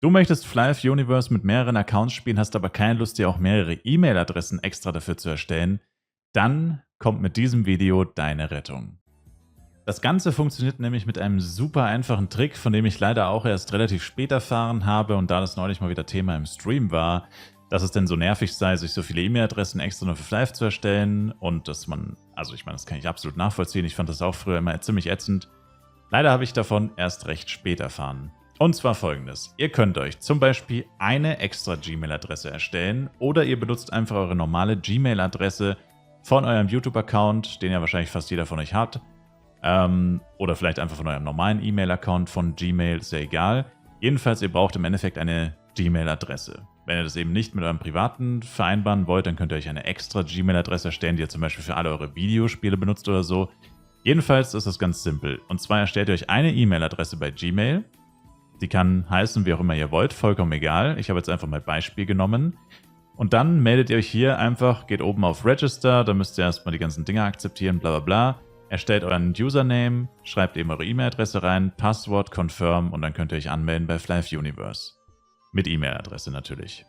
Du möchtest Fly of Universe mit mehreren Accounts spielen, hast aber keine Lust, dir auch mehrere E-Mail-Adressen extra dafür zu erstellen, dann kommt mit diesem Video deine Rettung. Das Ganze funktioniert nämlich mit einem super einfachen Trick, von dem ich leider auch erst relativ spät erfahren habe und da das neulich mal wieder Thema im Stream war, dass es denn so nervig sei, sich so viele E-Mail-Adressen extra nur für Fly zu erstellen und dass man, also ich meine, das kann ich absolut nachvollziehen, ich fand das auch früher immer ziemlich ätzend. Leider habe ich davon erst recht spät erfahren. Und zwar folgendes: Ihr könnt euch zum Beispiel eine extra Gmail-Adresse erstellen oder ihr benutzt einfach eure normale Gmail-Adresse von eurem YouTube-Account, den ja wahrscheinlich fast jeder von euch hat, oder vielleicht einfach von eurem normalen E-Mail-Account von Gmail, ist ja egal. Jedenfalls, ihr braucht im Endeffekt eine Gmail-Adresse. Wenn ihr das eben nicht mit eurem privaten vereinbaren wollt, dann könnt ihr euch eine extra Gmail-Adresse erstellen, die ihr zum Beispiel für alle eure Videospiele benutzt oder so. Jedenfalls ist das ganz simpel. Und zwar erstellt ihr euch eine E-Mail-Adresse bei Gmail. Die kann heißen, wie auch immer ihr wollt, vollkommen egal. Ich habe jetzt einfach mal Beispiel genommen. Und dann meldet ihr euch hier einfach, geht oben auf Register, da müsst ihr erstmal die ganzen Dinge akzeptieren, bla bla bla. Erstellt euren Username, schreibt eben eure E-Mail-Adresse rein, Passwort, Confirm und dann könnt ihr euch anmelden bei Fly of Universe. Mit E-Mail-Adresse natürlich.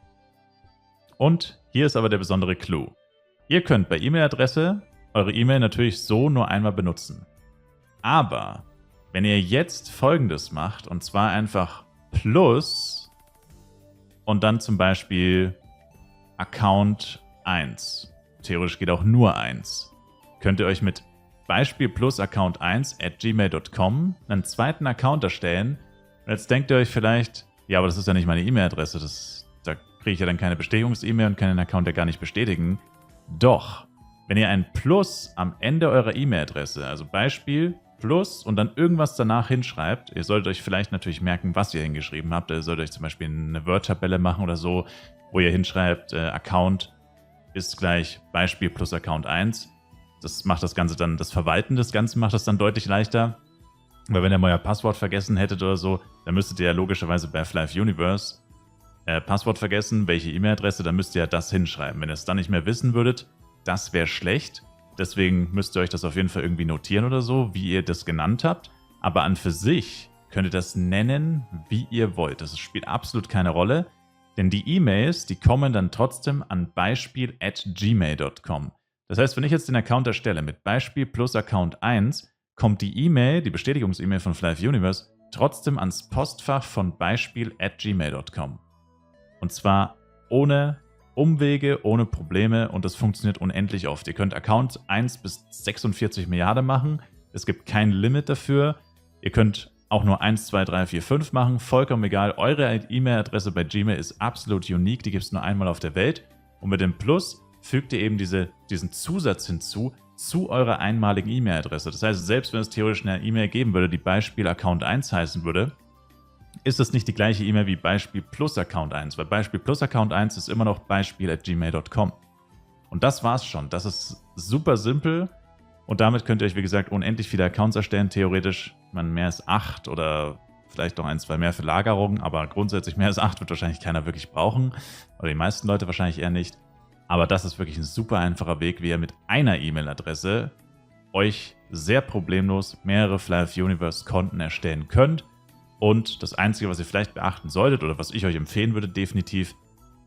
Und hier ist aber der besondere Clou. Ihr könnt bei E-Mail-Adresse eure E-Mail natürlich so nur einmal benutzen. Aber wenn ihr jetzt Folgendes macht, und zwar einfach Plus und dann zum Beispiel Account 1, theoretisch geht auch nur 1, könnt ihr euch mit Beispiel plus Account 1 @gmail.com einen zweiten Account erstellen. Und jetzt denkt ihr euch vielleicht, ja, aber das ist ja nicht meine E-Mail-Adresse, da kriege ich ja dann keine Bestätigungs-E-Mail und kann den Account ja gar nicht bestätigen. Doch, wenn ihr ein Plus am Ende eurer E-Mail-Adresse, also Beispiel Plus und dann irgendwas danach hinschreibt, ihr solltet euch vielleicht natürlich merken, was ihr hingeschrieben habt. Ihr solltet euch zum Beispiel eine Word-Tabelle machen oder so, wo ihr hinschreibt, Account ist gleich Beispiel plus Account 1. Das macht das Ganze dann, das Verwalten des Ganzen macht das dann deutlich leichter. Weil wenn ihr mal euer Passwort vergessen hättet oder so, dann müsstet ihr ja logischerweise bei Fly of Universe Passwort vergessen, welche E-Mail-Adresse, dann müsst ihr ja das hinschreiben. Wenn ihr es dann nicht mehr wissen würdet, das wäre schlecht. Deswegen müsst ihr euch das auf jeden Fall irgendwie notieren oder so, wie ihr das genannt habt. Aber an für sich könnt ihr das nennen, wie ihr wollt. Das spielt absolut keine Rolle, denn die E-Mails, die kommen dann trotzdem an beispiel@gmail.com. Das heißt, wenn ich jetzt den Account erstelle mit Beispiel plus Account 1, kommt die E-Mail, die Bestätigungs-E-Mail von Fly of Universe, trotzdem ans Postfach von beispiel@gmail.com. Und zwar ohne Umwege, ohne Probleme und das funktioniert unendlich oft. Ihr könnt Accounts 1 bis 46 Milliarden machen. Es gibt kein Limit dafür. Ihr könnt auch nur 1, 2, 3, 4, 5 machen. Vollkommen egal. Eure E-Mail-Adresse bei Gmail ist absolut unique. Die gibt es nur einmal auf der Welt. Und mit dem Plus fügt ihr eben diesen Zusatz hinzu zu eurer einmaligen E-Mail-Adresse. Das heißt, selbst wenn es theoretisch eine E-Mail geben würde, die Beispiel Account 1 heißen würde, ist das nicht die gleiche E-Mail wie Beispiel plus Account 1, weil Beispiel plus Account 1 ist immer noch beispiel@gmail.com. Und das war's schon. Das ist super simpel und damit könnt ihr euch, wie gesagt, unendlich viele Accounts erstellen. Theoretisch, mehr als 8 oder vielleicht noch 1, 2 mehr für Lagerung, aber grundsätzlich mehr als 8 wird wahrscheinlich keiner wirklich brauchen oder die meisten Leute wahrscheinlich eher nicht. Aber das ist wirklich ein super einfacher Weg, wie ihr mit einer E-Mail-Adresse euch sehr problemlos mehrere Fly of Universe Konten erstellen könnt. Und das Einzige, was ihr vielleicht beachten solltet oder was ich euch empfehlen würde definitiv,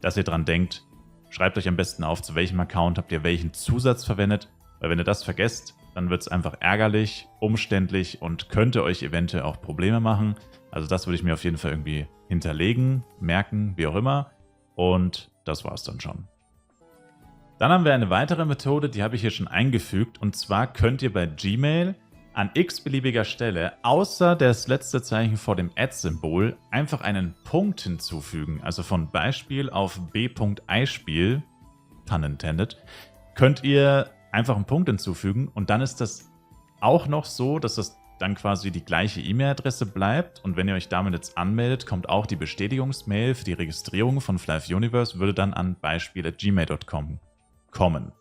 dass ihr dran denkt, schreibt euch am besten auf, zu welchem Account habt ihr welchen Zusatz verwendet, weil wenn ihr das vergesst, dann wird es einfach ärgerlich, umständlich und könnte euch eventuell auch Probleme machen. Also das würde ich mir auf jeden Fall irgendwie hinterlegen, merken, wie auch immer. Und das war's dann schon. Dann haben wir eine weitere Methode, die habe ich hier schon eingefügt. Und zwar könnt ihr bei Gmail an x-beliebiger Stelle, außer das letzte Zeichen vor dem @Symbol, einfach einen Punkt hinzufügen. Also von Beispiel auf b.eispiel, pun intended, könnt ihr einfach einen Punkt hinzufügen. Und dann ist das auch noch so, dass das dann quasi die gleiche E-Mail-Adresse bleibt. Und wenn ihr euch damit jetzt anmeldet, kommt auch die Bestätigungsmail für die Registrierung von Fly of Universe, würde dann an beispiel@gmail.com kommen.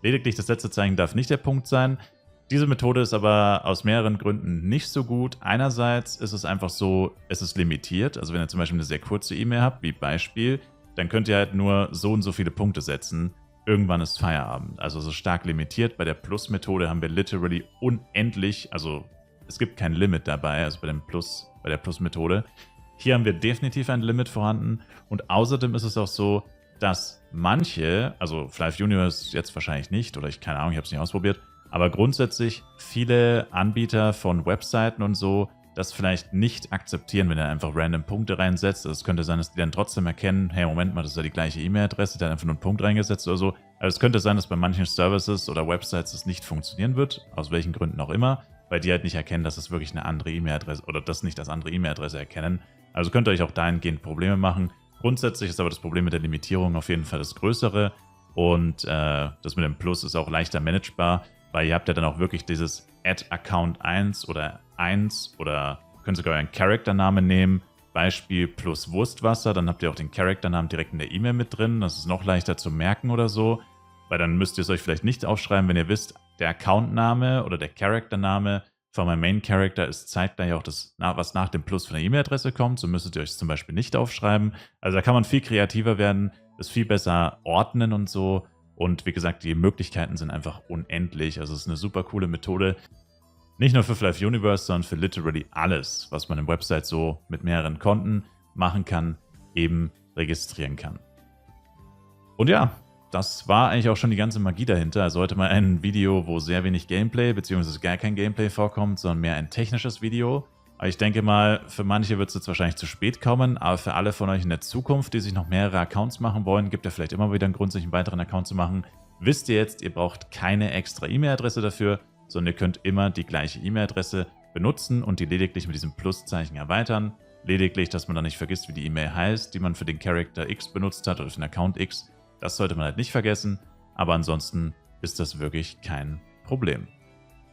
Lediglich das letzte Zeichen darf nicht der Punkt sein. Diese Methode ist aber aus mehreren Gründen nicht so gut. Einerseits ist es einfach so, es ist limitiert. Also wenn ihr zum Beispiel eine sehr kurze E-Mail habt, wie Beispiel, dann könnt ihr halt nur so und so viele Punkte setzen. Irgendwann ist Feierabend. Also es ist stark limitiert. Bei der Plus-Methode haben wir literally unendlich, also es gibt kein Limit dabei, also bei der Plus-Methode. Hier haben wir definitiv ein Limit vorhanden und außerdem ist es auch so, dass manche, also Flive Universe jetzt wahrscheinlich nicht oder keine Ahnung, ich habe es nicht ausprobiert, aber grundsätzlich viele Anbieter von Webseiten und so das vielleicht nicht akzeptieren, wenn er einfach random Punkte reinsetzt. Also es könnte sein, dass die dann trotzdem erkennen, hey, Moment mal, das ist ja die gleiche E-Mail-Adresse, der hat einfach nur einen Punkt reingesetzt oder so. Also es könnte sein, dass bei manchen Services oder Websites das nicht funktionieren wird, aus welchen Gründen auch immer, weil die halt nicht erkennen, dass es wirklich eine andere E-Mail-Adresse oder das nicht als andere E-Mail-Adresse erkennen. Also könnt ihr euch auch dahingehend Probleme machen. Grundsätzlich ist aber das Problem mit der Limitierung auf jeden Fall das Größere und das mit dem Plus ist auch leichter managebar, weil ihr habt ja dann auch wirklich dieses Add-Account 1 oder könnt sogar einen Charakternamen nehmen, Beispiel plus Wurstwasser, dann habt ihr auch den Charakternamen direkt in der E-Mail mit drin, das ist noch leichter zu merken oder so, weil dann müsst ihr es euch vielleicht nicht aufschreiben, wenn ihr wisst, der Accountname oder der Charaktername von meinem Main Character ist zeitgleich auch das, was nach dem Plus von der E-Mail-Adresse kommt, so müsstet ihr euch zum Beispiel nicht aufschreiben. Also da kann man viel kreativer werden, das viel besser ordnen und so. Und wie gesagt, die Möglichkeiten sind einfach unendlich. Also es ist eine super coole Methode. Nicht nur für Flive Universe, sondern für literally alles, was man im Website so mit mehreren Konten machen kann, eben registrieren kann. Und ja, das war eigentlich auch schon die ganze Magie dahinter. Also heute mal ein Video, wo sehr wenig Gameplay bzw. gar kein Gameplay vorkommt, sondern mehr ein technisches Video. Aber ich denke mal, für manche wird es jetzt wahrscheinlich zu spät kommen, aber für alle von euch in der Zukunft, die sich noch mehrere Accounts machen wollen, gibt ja vielleicht immer wieder einen Grund, sich einen weiteren Account zu machen. Wisst ihr jetzt, ihr braucht keine extra E-Mail-Adresse dafür, sondern ihr könnt immer die gleiche E-Mail-Adresse benutzen und die lediglich mit diesem Pluszeichen erweitern. Lediglich, dass man dann nicht vergisst, wie die E-Mail heißt, die man für den Charakter X benutzt hat oder für den Account X. Das sollte man halt nicht vergessen, aber ansonsten ist das wirklich kein Problem.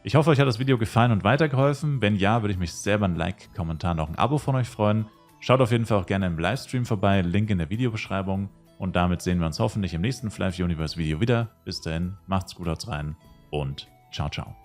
Ich hoffe, euch hat das Video gefallen und weitergeholfen. Wenn ja, würde ich mich sehr über ein Like, Kommentar und auch ein Abo von euch freuen. Schaut auf jeden Fall auch gerne im Livestream vorbei, Link in der Videobeschreibung. Und damit sehen wir uns hoffentlich im nächsten Flive Universe Video wieder. Bis dahin, macht's gut, haut's rein und ciao, ciao.